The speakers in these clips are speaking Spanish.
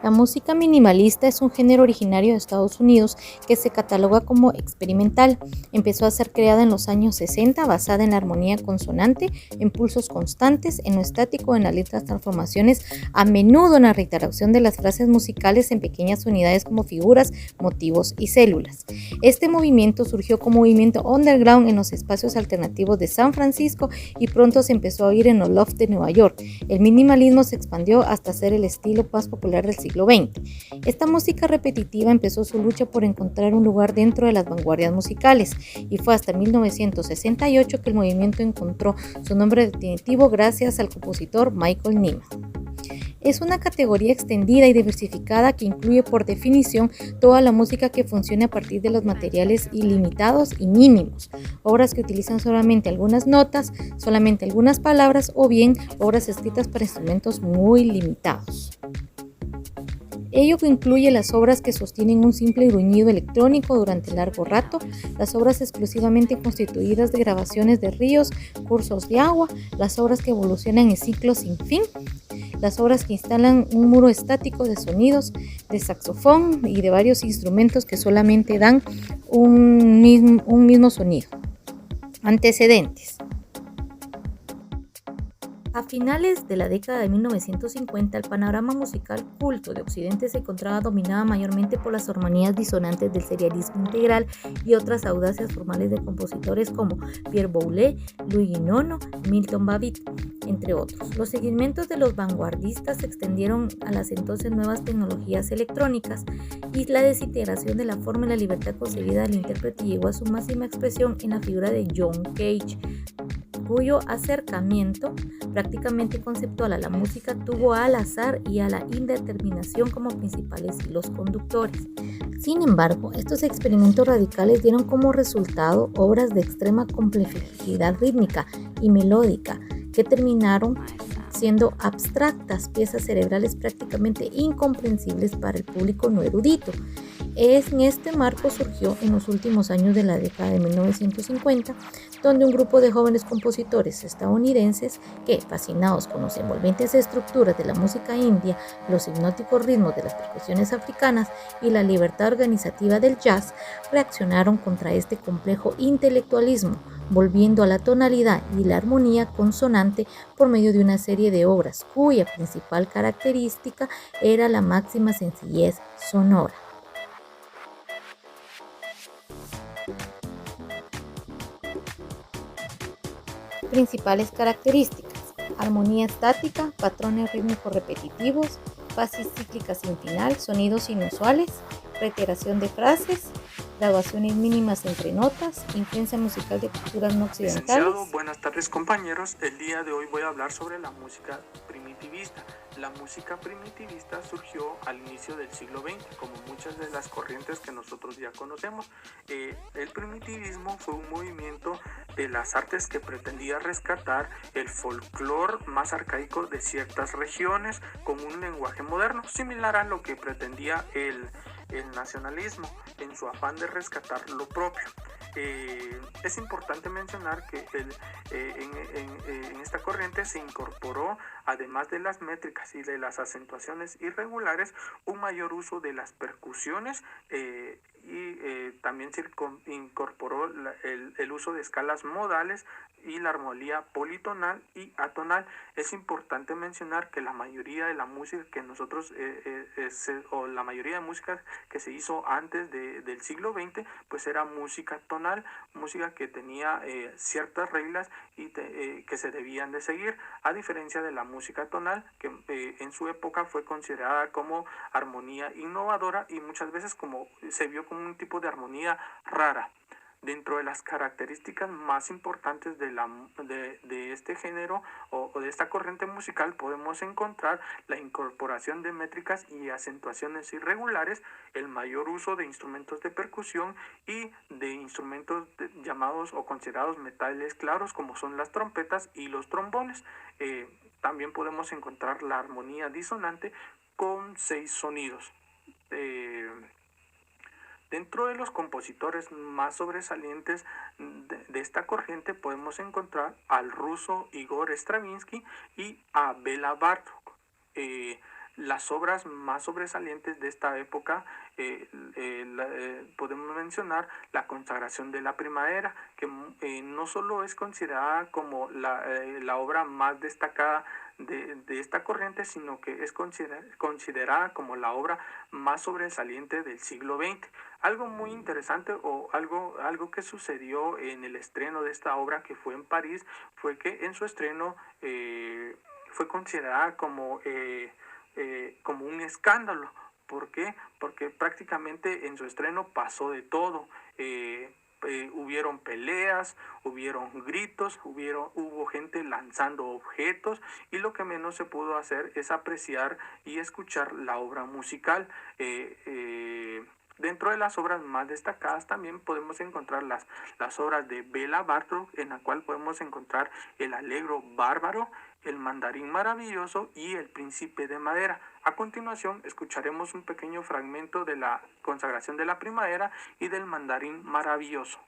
La música minimalista es un género originario de Estados Unidos que se cataloga como experimental. Empezó a ser creada en los años 60, basada en la armonía consonante, en pulsos constantes, en lo estático, en las letras transformaciones, a menudo en la reiteración de las frases musicales en pequeñas unidades como figuras, motivos y células. Este movimiento surgió como movimiento underground en los espacios alternativos de San Francisco y pronto se empezó a oír en los lofts de Nueva York. El minimalismo se expandió hasta ser el estilo más popular del siglo XX. Esta música repetitiva empezó su lucha por encontrar un lugar dentro de las vanguardias musicales y fue hasta 1968 que el movimiento encontró su nombre definitivo gracias al compositor Michael Nyman. Es una categoría extendida y diversificada que incluye por definición toda la música que funcione a partir de los materiales ilimitados y mínimos, obras que utilizan solamente algunas notas, solamente algunas palabras o bien obras escritas para instrumentos muy limitados. Ello incluye las obras que sostienen un simple gruñido electrónico durante largo rato, las obras exclusivamente constituidas de grabaciones de ríos, cursos de agua, las obras que evolucionan en ciclos sin fin, las obras que instalan un muro estático de sonidos, de saxofón y de varios instrumentos que solamente dan un mismo sonido. Antecedentes. A finales de la década de 1950, el panorama musical culto de Occidente se encontraba dominado mayormente por las armonías disonantes del serialismo integral y otras audacias formales de compositores como Pierre Boulez, Luigi Nono, Milton Babbitt, entre otros. Los seguimientos de los vanguardistas se extendieron a las entonces nuevas tecnologías electrónicas y la desintegración de la forma y la libertad concebida del intérprete llegó a su máxima expresión en la figura de John Cage, cuyo acercamiento prácticamente conceptual a la música tuvo al azar y a la indeterminación como principales hilos conductores. Sin embargo, estos experimentos radicales dieron como resultado obras de extrema complejidad rítmica y melódica que terminaron siendo abstractas, piezas cerebrales prácticamente incomprensibles para el público no erudito. En este marco surgió en los últimos años de la década de 1950, donde un grupo de jóvenes compositores estadounidenses que, fascinados con los envolventes estructuras de la música india, los hipnóticos ritmos de las percusiones africanas y la libertad organizativa del jazz, reaccionaron contra este complejo intelectualismo, volviendo a la tonalidad y la armonía consonante por medio de una serie de obras cuya principal característica era la máxima sencillez sonora. Principales características: armonía estática, patrones rítmicos repetitivos, fases cíclicas sin final, sonidos inusuales, reiteración de frases, graduaciones mínimas entre notas, influencia musical de culturas no occidentales. Licenciado, buenas tardes compañeros. El día de hoy voy a hablar sobre la música primitivista. La música primitivista surgió al inicio del siglo XX, como muchas de las corrientes que nosotros ya conocemos. El primitivismo fue un movimiento de las artes que pretendía rescatar el folclore más arcaico de ciertas regiones con un lenguaje moderno, similar a lo que pretendía el nacionalismo en su afán de rescatar lo propio. Es importante mencionar que en esta corriente se incorporó, además de las métricas y de las acentuaciones irregulares, un mayor uso de las percusiones y también se incorporó el uso de escalas modales y la armonía politonal y atonal. Es importante mencionar que la mayoría de la música que nosotros o la mayoría de música que se hizo antes del siglo XX pues era música tonal, música que tenía ciertas reglas y que se debían de seguir, a diferencia de la música tonal que en su época fue considerada como armonía innovadora y muchas veces como se vio como un tipo de armonía rara. Dentro de las características más importantes de este género o de esta corriente musical podemos encontrar la incorporación de métricas y acentuaciones irregulares, el mayor uso de instrumentos de percusión y de instrumentos llamados o considerados metales claros como son las trompetas y los trombones. También podemos encontrar la armonía disonante con 6 sonidos. Dentro de los compositores más sobresalientes de esta corriente podemos encontrar al ruso Igor Stravinsky y a Béla Bartók. Las obras más sobresalientes de esta época podemos mencionar la consagración de la primavera, que no solo es considerada como la obra más destacada de esta corriente, sino que es considerada como la obra más sobresaliente del siglo XX. Algo muy interesante o algo que sucedió en el estreno de esta obra, que fue en París, fue que en su estreno fue considerada como un escándalo. ¿Por qué? Porque prácticamente en su estreno pasó de todo. Hubieron peleas, hubieron gritos, hubo gente lanzando objetos, y lo que menos se pudo hacer es apreciar y escuchar la obra musical. Dentro de las obras más destacadas también podemos encontrar las obras de Béla Bartók, en la cual podemos encontrar el Allegro Bárbaro, el Mandarín Maravilloso y el Príncipe de Madera. A continuación escucharemos un pequeño fragmento de la consagración de la primavera y del Mandarín Maravilloso.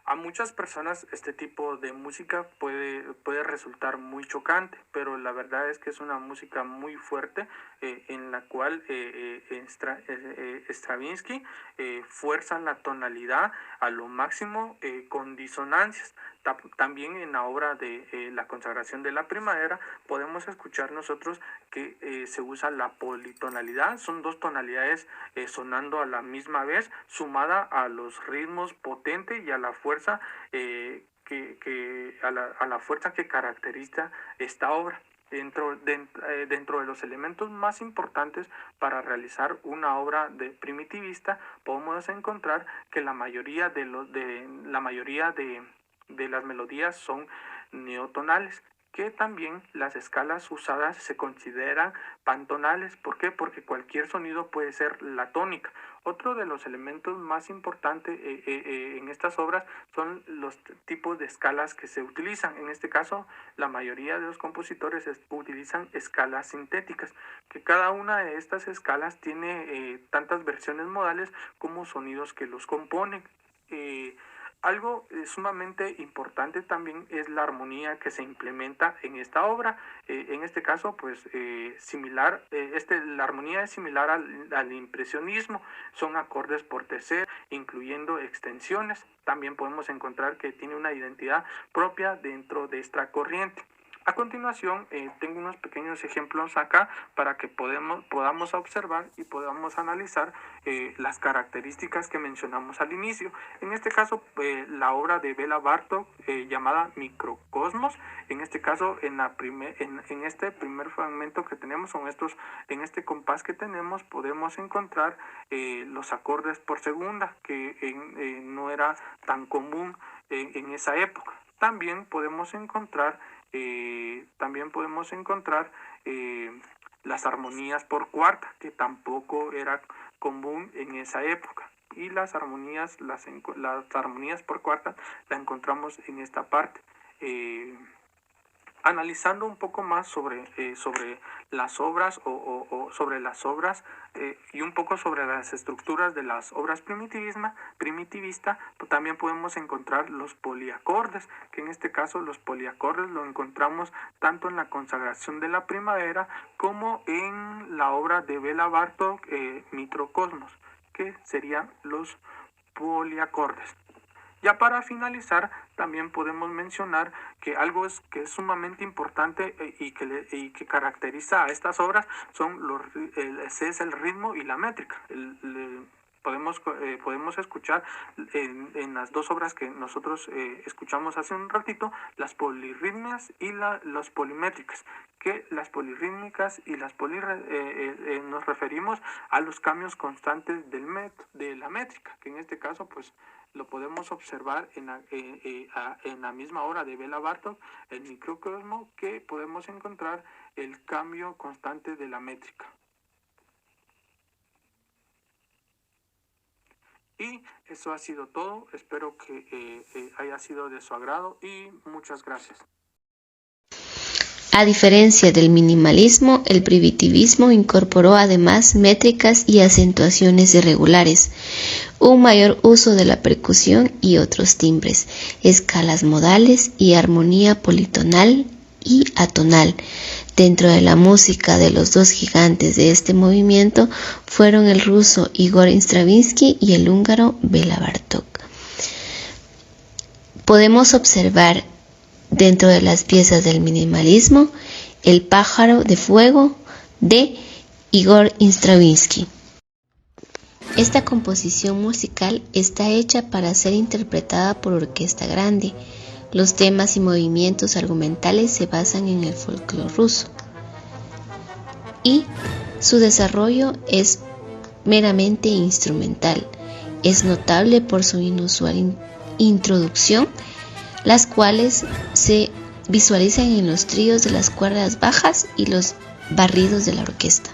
A muchas personas este tipo de música puede resultar muy chocante, pero la verdad es que es una música muy fuerte, en la cual Stravinsky fuerza la tonalidad a lo máximo, con disonancias. También en la obra de la consagración de la primavera podemos escuchar nosotros que se usa la politonalidad. Son dos tonalidades sonando a la misma vez, sumada a los ritmos potentes y a la fuerza a la fuerza que caracteriza esta obra. Dentro de los elementos más importantes para realizar una obra primitivista, podemos encontrar que la mayoría de las melodías son neotonales, que también las escalas usadas se consideran pantonales. ¿Por qué? Porque cualquier sonido puede ser la tónica. Otro de los elementos más importantes en estas obras son los tipos de escalas que se utilizan. En este caso, la mayoría de los compositores utilizan escalas sintéticas, que cada una de estas escalas tiene tantas versiones modales como sonidos que los componen. Algo sumamente importante también es la armonía que se implementa en esta obra. En este caso, pues la armonía es similar al impresionismo. Son acordes por tercero, incluyendo extensiones. También podemos encontrar que tiene una identidad propia dentro de esta corriente. A continuación, tengo unos pequeños ejemplos acá para que podamos observar y podamos analizar las características que mencionamos al inicio. En este caso, la obra de Béla Bartók, llamada Microcosmos. En este caso, en este primer fragmento que tenemos, en este compás que tenemos, podemos encontrar los acordes por segunda, que no era tan común en esa época. También podemos encontrar las armonías por cuarta, que tampoco era común en esa época. Y las armonías por cuarta la encontramos en esta parte. Analizando un poco más sobre las obras y un poco sobre las estructuras de las obras primitivista, pues también podemos encontrar los poliacordes, que en este caso los poliacordes lo encontramos tanto en la consagración de la primavera como en la obra de Béla Bartók, Microcosmos, que serían los poliacordes. Ya para finalizar, también podemos mencionar que algo que es sumamente importante y que caracteriza a estas obras es el ritmo y la métrica. Podemos escuchar en las dos obras que nosotros escuchamos hace un ratito, las polirritmias y las polimétricas, que las polirrítmicas y las nos referimos a los cambios constantes de la métrica, que en este caso pues lo podemos observar en la misma obra de Béla Bartók, el microcosmo, que podemos encontrar el cambio constante de la métrica. Y eso ha sido todo. Espero que haya sido de su agrado y muchas gracias. A diferencia del minimalismo, el primitivismo incorporó además métricas y acentuaciones irregulares, un mayor uso de la percusión y otros timbres, escalas modales y armonía politonal y atonal. Dentro de la música de los dos gigantes de este movimiento fueron el ruso Igor Stravinsky y el húngaro Béla Bartók. Podemos observar dentro de las piezas del minimalismo El pájaro de fuego de Igor Stravinsky. Esta composición musical está hecha para ser interpretada por orquesta grande. Los temas y movimientos argumentales se basan en el folclore ruso y su desarrollo es meramente instrumental. Es notable por su inusual introducción, las cuales se visualizan en los tríos de las cuerdas bajas y los barridos de la orquesta.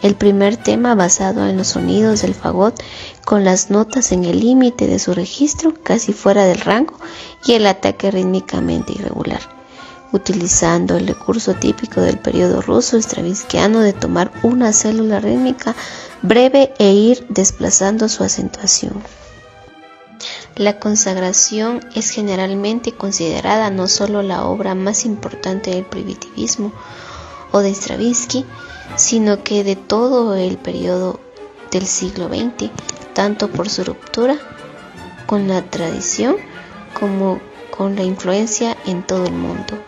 El primer tema, basado en los sonidos del fagot, con las notas en el límite de su registro, casi fuera del rango, y el ataque rítmicamente irregular, utilizando el recurso típico del periodo ruso stravinskiano de tomar una célula rítmica breve e ir desplazando su acentuación. La consagración es generalmente considerada no solo la obra más importante del primitivismo o de Stravinsky, sino que de todo el periodo del siglo XX, tanto por su ruptura con la tradición como con la influencia en todo el mundo.